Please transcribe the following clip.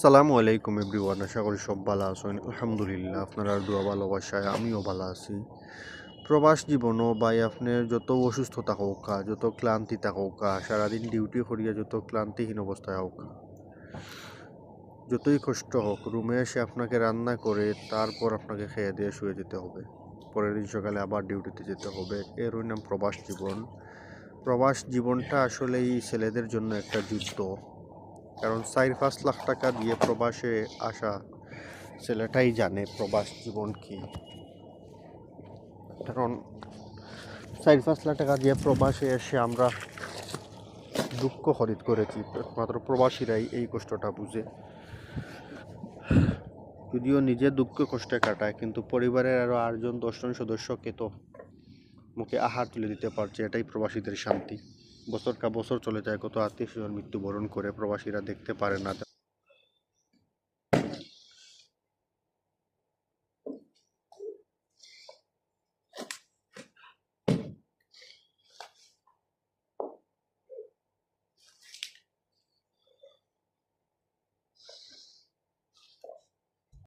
সালামু আলাইকুম এভরিওয়ান, আশা করি সব ভালো আছেন। আলহামদুলিল্লাহ, আপনারা দোয়া ভালোবাসায় আমিও ভালো আছি। প্রবাস জীবনও ভাই আপনার যত অসুস্থতা হোক যত ক্লান্তি থাকুক সারাদিন ডিউটি করিয়া যত ক্লান্তিহীন অবস্থায় হোক, যতই কষ্ট হোক, রুমে এসে আপনাকে রান্না করে তারপর আপনাকে খেয়ে দিয়ে শুয়ে যেতে হবে। পরের দিন সকালে আবার ডিউটিতে যেতে হবে। এর নাম প্রবাস জীবন। প্রবাস জীবনটা আসলে এই ছেলেদের জন্য একটা যুদ্ধ। কারণ 4-5 লাখ টাকা দিয়ে প্রবাসে আসা ছেলেটাই জানে প্রবাস জীবন কি। কারণ 4-5 লাখ টাকা দিয়ে প্রবাসে এসে আমরা দুঃখ খরিদ করেছি, মাত্র প্রবাসীরাই এই কষ্টটা বুঝে। যদিও নিজে দুঃখ কষ্টে কাটায়, কিন্তু পরিবারের আরও 8-10 জন সদস্যকে তো মুখে আহার তুলে দিতে পারছে, এটাই প্রবাসীদের শান্তি। বছর চলে যায়, কত আত্মীয় স্বজন মৃত্যুবরণ করে, প্রবাসীরা দেখতে পারে না।